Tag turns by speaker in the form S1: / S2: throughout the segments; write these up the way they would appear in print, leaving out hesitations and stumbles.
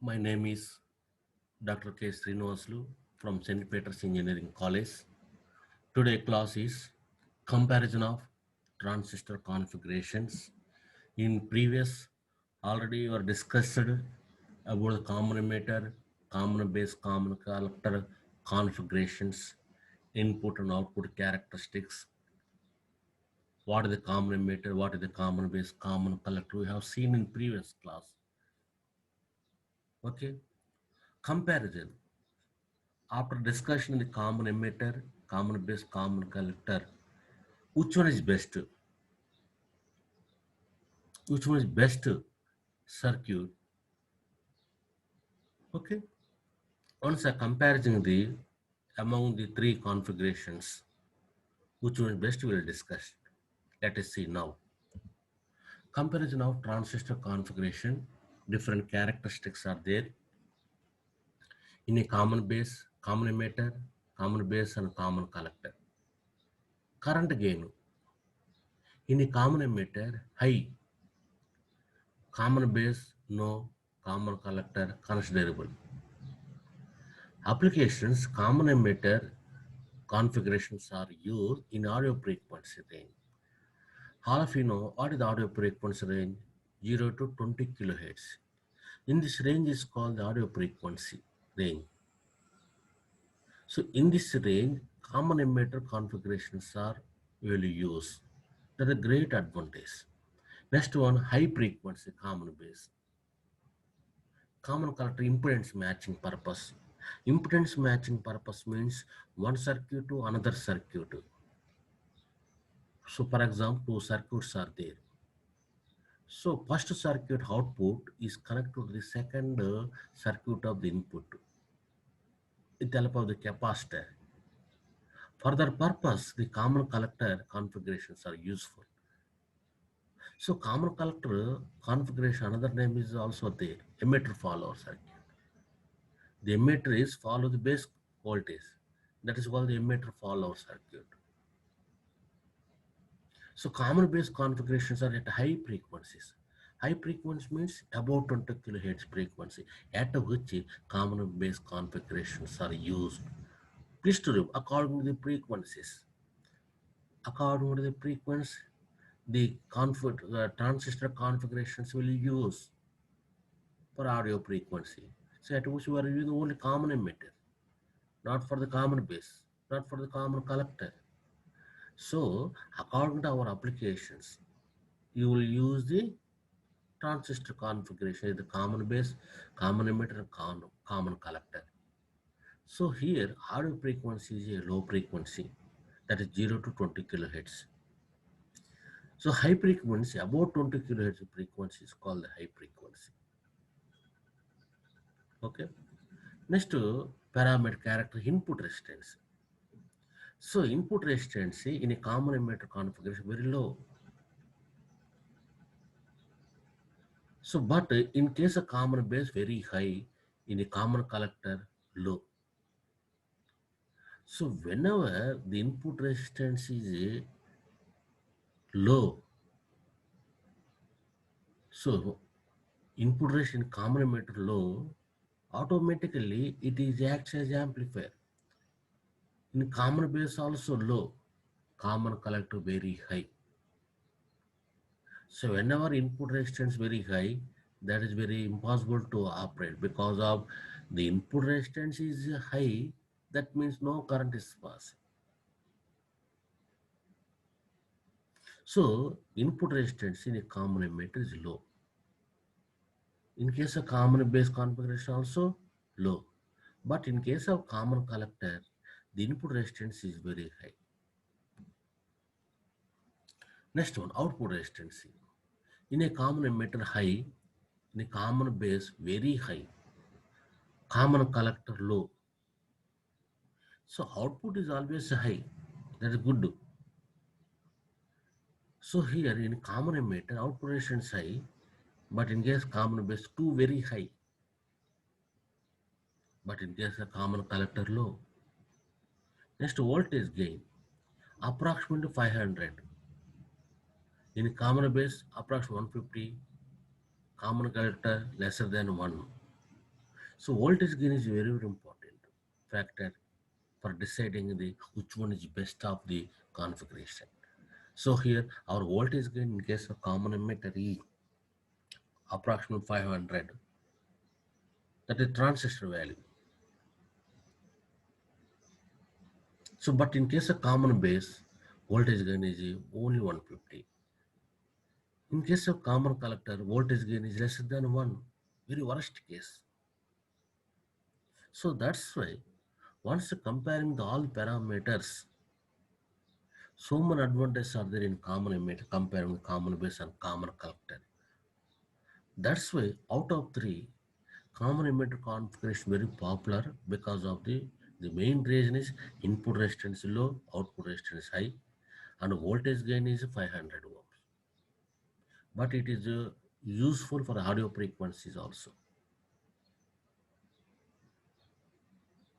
S1: My name is Dr. K. Srinivaslu from St. Peter's Engineering College. Today class is comparison of transistor configurations. In previous already were discussed about the common emitter, common base, common collector configurations, input and output characteristics, what is the common emitter, what is the common base, common collector. We have seen in previous class. Okay, comparison. After discussion in the common emitter, common base, common collector, which one is best? Which one is best circuit? Okay. Once a comparison the among the three configurations, which one is best we will discuss. Let us see now. Comparison of transistor configuration, different characteristics are there in a common base, common emitter, common base and common collector. Current gain in a common emitter high, common base no, common collector considerable. Applications common emitter configurations are used in audio frequency range. All of you know what is the audio frequency range? 0 to 20 kilohertz. In this range is called the audio frequency range. So in this range, common emitter configurations are will use. That is a great advantage. Next one, high frequency common base. Common collector impedance matching purpose. Impedance matching purpose means one circuit to another circuit. So for example, two circuits are there. So first circuit output is connected to the second circuit of the input with the help of the capacitor. For that purpose, the common collector configurations are useful. So common collector configuration, another name is also there, emitter follower circuit. The emitter is follow the base voltage. That is called the emitter follower circuit. So common base configurations are at high frequencies. High frequency means about 20 kilohertz frequency at which common base configurations are used. Please to remember, according to the frequencies. According to the frequency, the transistor configurations will use for audio frequency. So at which we are using only common emitter, not for the common base, not for the common collector. So according to our applications, you will use the transistor configuration is the common base, common emitter, and common collector. So here audio frequency is a low frequency, that is 0 to 20 kilohertz. So high frequency about 20 kilohertz frequency is called the high frequency. Okay. Next parameter character input resistance. So input resistance in a common emitter configuration very low. So but in case of common base very high, in a common collector low. So whenever the input resistance is low, so input resistance in common emitter low, automatically it is acts as amplifier. In common base also low, common collector very high. So whenever input resistance very high, that is very impossible to operate because of the input resistance is high, that means no current is passing. So input resistance in a common emitter is low. In case of common base configuration also low. But in case of common collector, the input resistance is very high. Next one, output resistance. In a common emitter high, in a common base very high, common collector low. So output is always high. That is good. So here in common emitter, output resistance is high, but in case common base 2 very high. But in case of common collector low. Next voltage gain, approximately 500. In common base, approximately 150. Common collector lesser than 1. So voltage gain is very, very important factor for deciding the which one is best of the configuration. So here our voltage gain in case of common emitter is approximately 500. That is transistor value. So but in case of common base, voltage gain is only 150. In case of common collector, voltage gain is less than 1. Very worst case. So that's why once comparing the all parameters, so many advantages are there in common emitter comparing common base and common collector. That's why out of three, common emitter configuration very popular because of the main reason is input resistance low, output resistance high, and voltage gain is 500 ohms. But it is useful for audio frequencies also.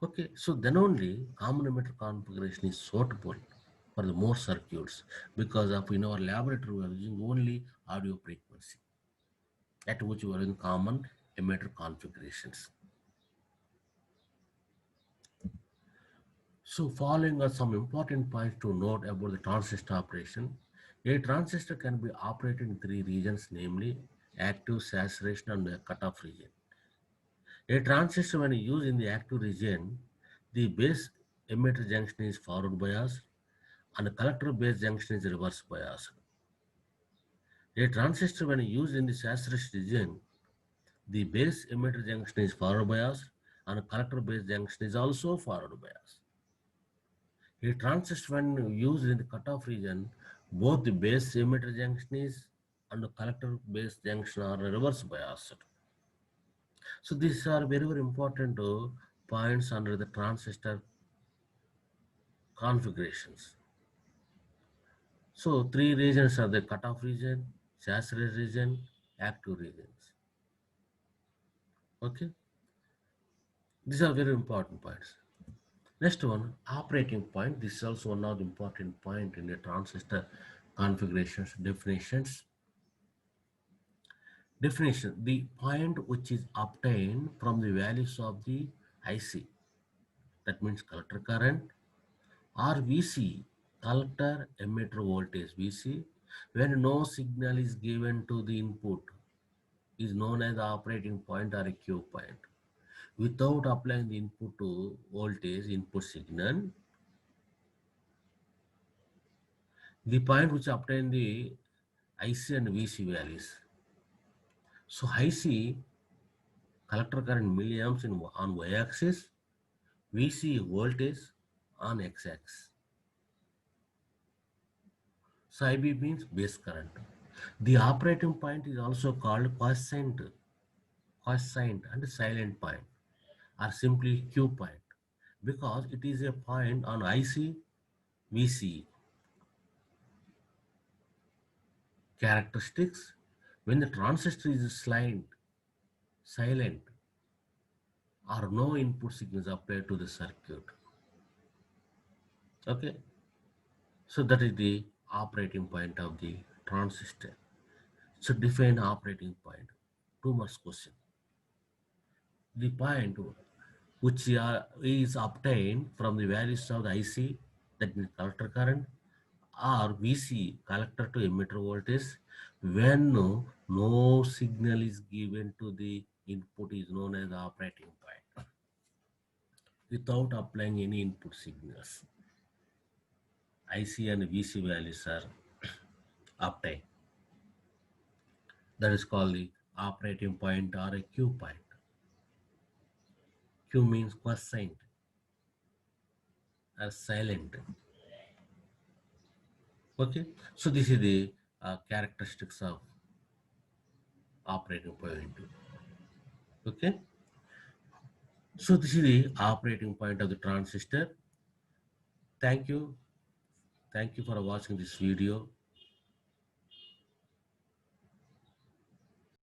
S1: Okay, so then only common emitter configuration is suitable for the more circuits because of in our laboratory we are using only audio frequency at which we are in common emitter configurations. So following are some important points to note about the transistor operation. A transistor can be operated in three regions, namely active, saturation, and the cutoff region. A transistor when used in the active region, the base emitter junction is forward biased and the collector base junction is reverse biased. A transistor when used in the saturation region, the base emitter junction is forward biased and the collector base junction is also forward biased. A transistor when used in the cutoff region, both the base emitter junction is and the collector base junction are reverse biased. So these are very, very important points under the transistor configurations. So three regions are the cutoff region, saturated region, active regions. Okay, these are very important points. Next one, operating point. This is also one of the important point in the transistor configurations definitions. Definition: the point which is obtained from the values of the IC. That means collector current or VC, collector emitter voltage VC, when no signal is given to the input is known as the operating point or a Q point. Without applying the input to voltage input signal, the point which obtain the IC and VC values. So IC collector current milliamps on y-axis, VC voltage on x-axis. So IB means base current. The operating point is also called quiescent and silent point or simply Q point because it is a point on IC VC characteristics when the transistor is silent or no input signals applied to the circuit. Okay, so that is the operating point of the transistor. So define operating point. 2 marks question. The point which is obtained from the values of the IC, that means collector current, or VC, collector to emitter voltage, when no signal is given to the input is known as the operating point without applying any input signals. IC and VC values are obtained. That is called the operating point or a Q point. Q means quiescent or silent. Okay, so this is the characteristics of operating point. Okay, so this is the operating point of the transistor. Thank you. Thank you for watching this video.